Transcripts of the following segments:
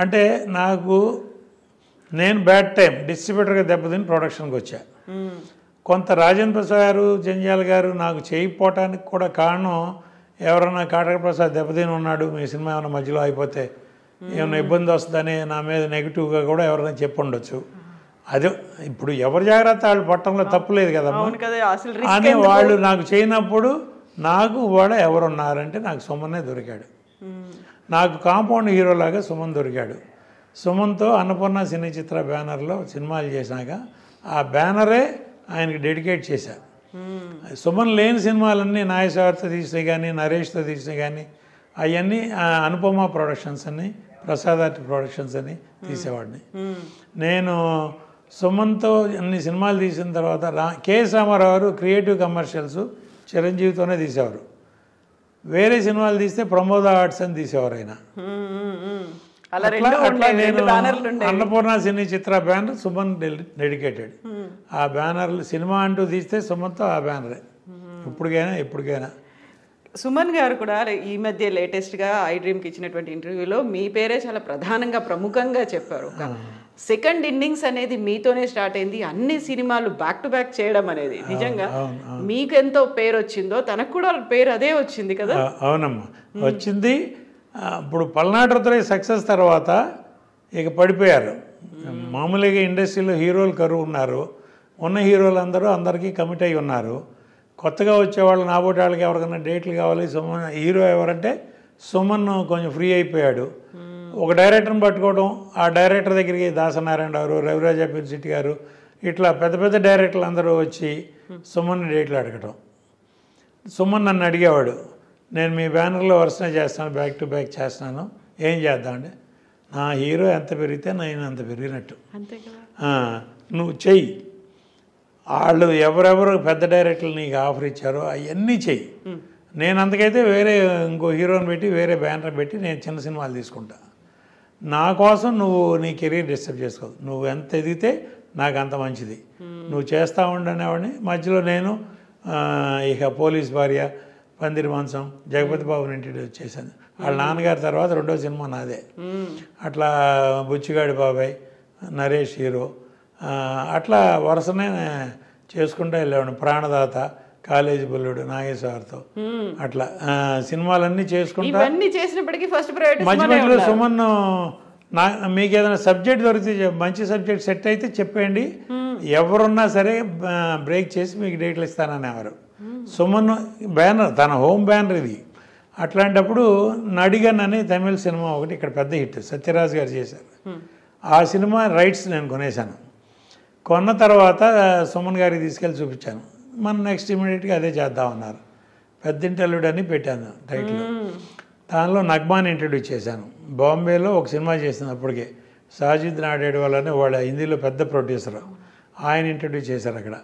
అంటే నాకు నేను బ్యాడ్ టైం డిస్ట్రిబ్యూటర్గా దెబ్బతిని ప్రొడక్షన్కి వచ్చా. కొంత రాజేంద్ర ప్రసాద్ గారు, జంజాల్ గారు నాకు చేయకపోవటానికి కూడా కారణం, ఎవరన్నా కాటక ప్రసాద్ దెబ్బతిని ఉన్నాడు, మీ సినిమా ఏమైనా మధ్యలో అయిపోతే ఏమైనా ఇబ్బంది వస్తుందని నా మీద నెగిటివ్గా కూడా ఎవరైనా చెప్పుండొచ్చు. అదే ఇప్పుడు ఎవరి జాగ్రత్త వాళ్ళు పట్టడంలో తప్పులేదు కదమ్మా అని వాళ్ళు నాకు చేయనప్పుడు నాకు కూడా ఎవరున్నారంటే నాకు సుమన్నే దొరికాడు. నాకు కాంపౌండ్ హీరోలాగా సుమన్ దొరికాడు. సుమన్తో అన్నపూర్ణ సినీ చిత్ర బ్యానర్లో సినిమాలు చేశాక ఆ బ్యానరే ఆయనకి డెడికేట్ చేశారు. సుమన్ లేని సినిమాలన్నీ నాగేశ్వరతో తీసినాయి కానీ, నరేష్తో తీసినాయి కానీ అవన్నీ అనుపమ ప్రొడక్షన్స్ అని, ప్రసాద్ ఆర్ట్ ప్రొడక్షన్స్ అని తీసేవాడిని. నేను సుమన్తో అన్ని సినిమాలు తీసిన తర్వాత కెఎస్ రామారావు గారు క్రియేటివ్ కమర్షియల్స్ చిరంజీవితోనే తీసేవారు. వేరే సినిమాలు తీస్తే ప్రమోద ఆర్ట్స్ అని తీసేవారు ఆయన. అట్లా నేను అన్నపూర్ణ సినీ చిత్ర బ్యానర్ సుమన్ డెడికేటెడ్. ఆ బ్యానర్లు సినిమా అంటూ తీస్తే సుమన్తో ఆ బ్యానరే ఇప్పటికైనా. సుమన్ గారు కూడా ఈ మధ్య లేటెస్ట్గా ఐ డ్రీమ్కి ఇచ్చినటువంటి ఇంటర్వ్యూలో మీ పేరే చాలా ప్రముఖంగా చెప్పారు. సెకండ్ ఇన్నింగ్స్ అనేది మీతోనే స్టార్ట్ అయింది, అన్ని సినిమాలు బ్యాక్ టు బ్యాక్ చేయడం అనేది నిజంగా మీకు ఎంతో పేరు వచ్చిందో తనకు కూడా పేరు అదే వచ్చింది కదా. అవునమ్మా, వచ్చింది. ఇప్పుడు పల్నాడు రుద్రయ్య సక్సెస్ తర్వాత ఇక పడిపోయారు. మామూలుగా ఇండస్ట్రీలో హీరోలు కరువు ఉన్నారు. ఉన్న హీరోలు అందరికీ కమిట్ అయి ఉన్నారు. కొత్తగా వచ్చేవాళ్ళు నాబోటి వాళ్ళకి ఎవరికైనా డేట్లు కావాలి. సుమన్ హీరో ఎవరంటే సుమన్ కొంచెం ఫ్రీ అయిపోయాడు. ఒక డైరెక్టర్ని పట్టుకోవడం, ఆ డైరెక్టర్ దగ్గరికి దాసనారాయణ గారు, రవిరాజ పిన్సిటి గారు, ఇట్లా పెద్ద పెద్ద డైరెక్టర్లు అందరూ వచ్చి సుమన్ డేట్లు అడగటం. సుమన్ నన్ను అడిగేవాడు, నేను మీ బ్యానర్లో వరుసనే చేస్తాను, బ్యాక్ టు బ్యాక్ చేస్తున్నాను, ఏం చేద్దామంటే నా హీరో ఎంత పెరిగితే నేను అంత పెరిగినట్టు, నువ్వు చెయ్యి, వాళ్ళు ఎవరెవరు పెద్ద డైరెక్టర్లు నీకు ఆఫర్ ఇచ్చారో అవన్నీ చెయ్యి, నేను అంతకైతే వేరే ఇంకో హీరోని పెట్టి వేరే బ్యానర్ పెట్టి నేను చిన్న సినిమాలు తీసుకుంటా, నా కోసం నువ్వు నీ కెరీర్ డిస్టర్బ్ చేసుకోవు, నువ్వు ఎంత ఎదిగితే నాకు అంత మంచిది, నువ్వు చేస్తూ ఉండనేవాడిని. మధ్యలో నేను ఇక పోలీస్ భార్య, పందిరి మంచం, జగపతి బాబుని ఇంట్రడ్యూస్ చేశాను. వాళ్ళ నాన్నగారి తర్వాత రెండో సినిమా నాదే. అట్లా బుచ్చిగాడి బాబాయ్, నరేష్ హీరో, అట్లా వరుసనే చేసుకుంటూ వెళ్ళేవాడిని. ప్రాణదాత, కాలేజీ బుల్లుడు నాగేశ్వరతో, అట్లా సినిమాలన్నీ చేసుకుంటా. మధ్య మధ్యలో సుమన్ మీకు ఏదైనా సబ్జెక్ట్ దొరికితే, మంచి సబ్జెక్ట్ సెట్ అయితే చెప్పండి, ఎవరున్నా సరే బ్రేక్ చేసి మీకు డేట్లు ఇస్తాననేవారు. సుమన్ బ్యానర్, తన హోమ్ బ్యానర్ ఇది. అట్లాంటప్పుడు నడిగన్ అని తమిళ సినిమా ఒకటి ఇక్కడ పెద్ద హిట్ సత్యరాజ్ గారు చేశారు. ఆ సినిమా రైట్స్ నేను కొనేశాను. కొన్న తర్వాత సుమన్ గారికి తీసుకెళ్ళి చూపించాను. మనం నెక్స్ట్ ఇమీడియట్గా అదే చేద్దామన్నారు. పెద్దింటల్లుడు అని పెట్టాను టైటిల్. దానిలో నగ్మాని ఇంట్రడ్యూస్ చేశాను. బాంబేలో ఒక సినిమా చేసింది అప్పటికే, సాజిద్ నాడేడు వాళ్ళని, వాళ్ళ హిందీలో పెద్ద ప్రొడ్యూసర్, ఆయన ఇంట్రడ్యూస్ చేశారు అక్కడ.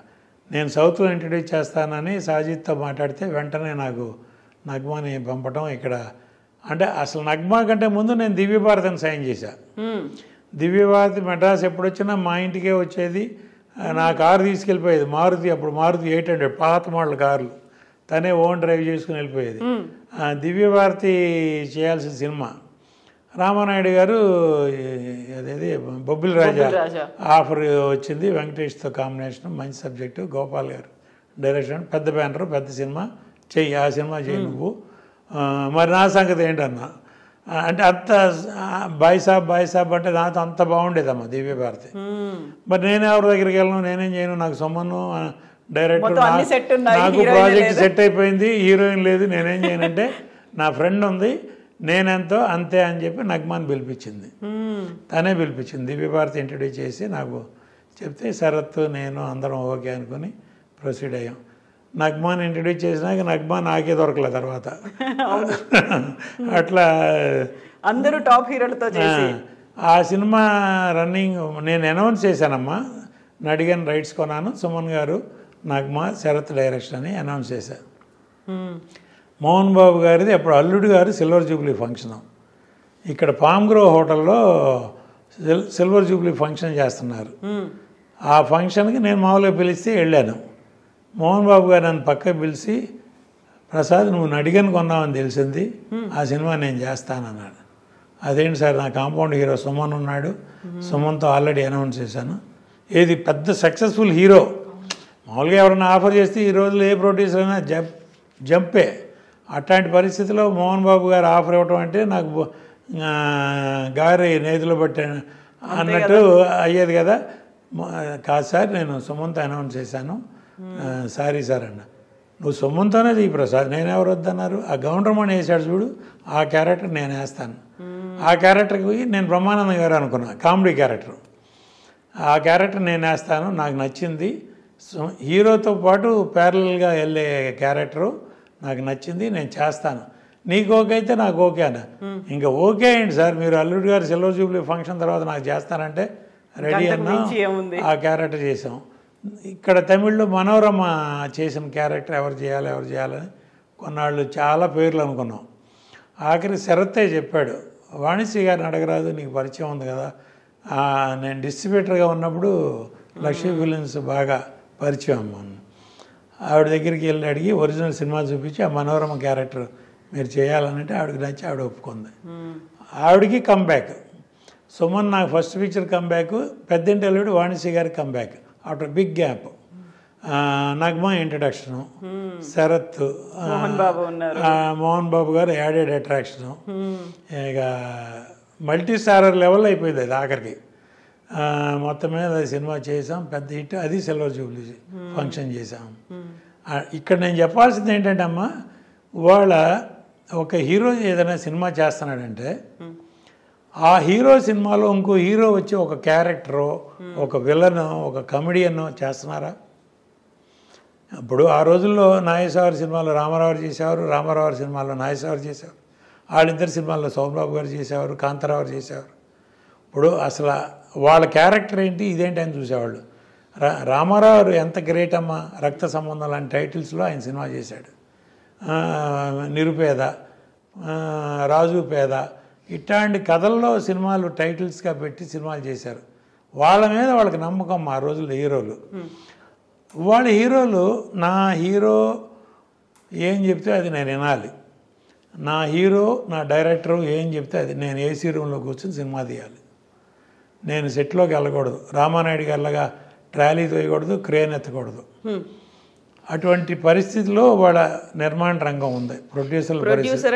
నేను సౌత్లో ఇంట్రడ్యూస్ చేస్తానని సాజిద్తో మాట్లాడితే వెంటనే నాకు నగ్మాని పంపటం. ఇక్కడ అంటే అసలు నగ్మా కంటే ముందు నేను దివ్యభారతిని సైన్ చేశాను. దివ్యభారతి మెడ్రాస్ ఎప్పుడు వచ్చినా మా ఇంటికే వచ్చేది. నా కారు తీసుకెళ్ళిపోయేది, మారుతి, అప్పుడు మారుతి 800 పాత మోడల్ కార్లు, తనే ఓన్ డ్రైవ్ చేసుకుని వెళ్ళిపోయేది. దివ్యభారతి చేయాల్సిన సినిమా రామానాయుడు గారు అదేది బొబ్బిలి రాజా ఆఫర్ వచ్చింది, వెంకటేష్తో కాంబినేషన్, మంచి సబ్జెక్టు, గోపాల్ గారు డైరెక్షన్, పెద్ద బ్యానర్, పెద్ద సినిమా చెయ్యి, ఆ సినిమా చెయ్యి నువ్వు, మరి నా సంగతి ఏంటన్నా అంటే అంత బాయ్ సాబ్ అంటే నాతో అంత బాగుండేదమ్మా దివ్యభారతి. మరి నేను ఎవరి దగ్గరికి వెళ్ళను, నేనేం చేయను, నాకు సొమ్మను డైరెక్టర్, నాకు ప్రాజెక్ట్ సెట్ అయిపోయింది, హీరోయిన్ లేదు, నేనేం చేయనంటే నా ఫ్రెండ్ ఉంది, నేనెంతో అంతే అని చెప్పి నగ్మాన్ పిలిపించింది. తనే పిలిపించింది. దివ్యభారతి ఇంట్రడ్యూస్ చేసి నాకు చెప్తే శరత్ నేను అందరం ఓకే అనుకుని ప్రొసీడ్ అయ్యాం. నగ్మాన్ ఇంట్రడ్యూస్ చేసినాక నగ్మాన్ నాకే దొరకలే తర్వాత. అట్లా అందరూ టాప్ హీరోలతో ఆ సినిమా రన్నింగ్ నేను అనౌన్స్ చేశానమ్మా. నడిగన్ రైట్స్ కొన్నాను, సుమన్ గారు, నగ్మా, శరత్ డైరెక్షన్ అని అనౌన్స్ చేశాను. మోహన్ బాబు గారిది అప్పుడు అల్లుడు గారు సిల్వర్ జూబ్లీ ఫంక్షన్ ఇక్కడ పామ్ గ్రోవ్ హోటల్లో సిల్వర్ జూబ్లీ ఫంక్షన్ చేస్తున్నారు. ఆ ఫంక్షన్కి నేను మామూలుగా పిలిస్తే వెళ్ళాను. మోహన్ బాబు గారు నన్ను పక్కకు పిలిచి, ప్రసాద్ నువ్వు నడిగన్ కొన్నావని తెలిసింది, ఆ సినిమా నేను చేస్తానన్నాడు. అదేంటి సార్ నా కాంపౌండ్ హీరో సుమన్ ఉన్నాడు, సుమన్తో ఆల్రెడీ అనౌన్స్ చేశాను. ఏది పెద్ద సక్సెస్ఫుల్ హీరో. మామూలుగా ఎవరైనా ఆఫర్ చేస్తే ఈ రోజుల్లో ఏ ప్రొడ్యూసర్ అయినా జంపే. అట్లాంటి పరిస్థితిలో మోహన్ బాబు గారు ఆఫర్ ఇవ్వటం అంటే నాకు గారి నేతిలో పట్టాను అన్నట్టు అయ్యేది కదా. కాదు సార్, నేను సుమన్తో అనౌన్స్ చేశాను, సారీ సార్ అన్న. నువ్వు సుమన్తోనే ఈ ప్రసాద్, నేనెవరు వద్దన్నారు? ఆ గౌండ్రమణి వేసాడు చూడు, ఆ క్యారెక్టర్ నేను వేస్తాను. ఆ క్యారెక్టర్కి నేను బ్రహ్మానందం గారు అనుకున్నా, కామెడీ క్యారెక్టర్. ఆ క్యారెక్టర్ నేను వేస్తాను, నాకు నచ్చింది. హీరోతో పాటు ప్యారలల్గా వెళ్ళే క్యారెక్టరు నాకు నచ్చింది, నేను చేస్తాను. నీకు ఓకే అయితే నాకు ఓకే అన్న. ఇంకా ఓకే అయ్యండి సార్, మీరు అల్లుడు గారు సిల్వర్ జూబ్లీ ఫంక్షన్ తర్వాత నాకు చేస్తానంటే రెడీ అన్నా. ఆ క్యారెక్టర్ చేసాం. ఇక్కడ తమిళ్లో మనోరమ చేసిన క్యారెక్టర్ ఎవరు చేయాలని కొన్నాళ్ళు చాలా పేర్లు అనుకున్నాం. ఆఖరి శరత్తే చెప్పాడు, వాణిశ్రీ గారిని అడగరాదు, నీకు పరిచయం ఉంది కదా. నేను డిస్ట్రిబ్యూటర్గా ఉన్నప్పుడు లక్ష్మీ ఫిలిమ్స్ బాగా పరిచయం అమ్మాను. ఆవిడ దగ్గరికి వెళ్ళి అడిగి ఒరిజినల్ సినిమా చూపించి ఆ మనోరమ క్యారెక్టర్ మీరు చేయాలనంటే ఆవిడకి నచ్చి ఆవిడ ఒప్పుకుంది. ఆవిడకి కంబ్యాక్. సుమన్ నాకు ఫస్ట్ పిక్చర్ కంబ్యాక్, పెద్దింటి అల్లుడు వాణిశ్రీ గారికి comeback after big gap. Nagma introduction, Sarath, Mohan Babu గారు యాడెడ్ అట్రాక్షను. ఇక మల్టీ స్టారర్ లెవెల్ అయిపోయింది అది ఆఖరికి. మొత్తం మీద సినిమా చేసాం, పెద్ద హిట్. అది సిల్వర్ జూబ్లీ ఫంక్షన్ చేసాం. ఇక్కడ నేను చెప్పాల్సింది ఏంటంటే అమ్మ, వాళ్ళ ఒక హీరో ఏదైనా సినిమా చేస్తున్నాడంటే ఆ హీరో సినిమాలో ఇంకో హీరో వచ్చి ఒక క్యారెక్టరో, ఒక విలనో, ఒక కమెడియన్నో చేస్తున్నారా? ఇప్పుడు ఆ రోజుల్లో నాగేశ్వర సినిమాలో రామారావు చేసేవారు, రామారావు సినిమాలో నాగేశ్వర చేసేవారు, వాళ్ళిద్దరు సినిమాల్లో సోమబాబు గారు చేసేవారు, కాంతారావు చేసేవారు. ఇప్పుడు అసలు వాళ్ళ క్యారెక్టర్ ఏంటి, ఇదేంటి అని చూసేవాళ్ళు. రామారావు ఎంత గ్రేట్ అమ్మ, రక్త సంబంధం లాంటి టైటిల్స్లో ఆయన సినిమా చేశాడు. నిరుపేద, రాజు పేద, ఇట్లాంటి కథల్లో సినిమాలు టైటిల్స్గా పెట్టి సినిమాలు చేశారు. వాళ్ళ మీద వాళ్ళకి నమ్మకం ఆ రోజుల్లో హీరోలు. వాళ్ళ హీరోలు, నా హీరో ఏం చెప్తే అది నేను వినాలి, నా హీరో నా డైరెక్టరు ఏం చెప్తే అది నేను ఏసీ రూమ్లో కూర్చొని సినిమా తీయాలి, నేను సెట్లోకి వెళ్ళకూడదు, రామానాయుడు గారిలాగా ట్రాలీ తోయకూడదు, క్రేన్ ఎత్తకూడదు. అటువంటి పరిస్థితిలో వాళ్ళ నిర్మాణ రంగం ఉంది, ప్రొడ్యూసర్ల పరిస్థితి.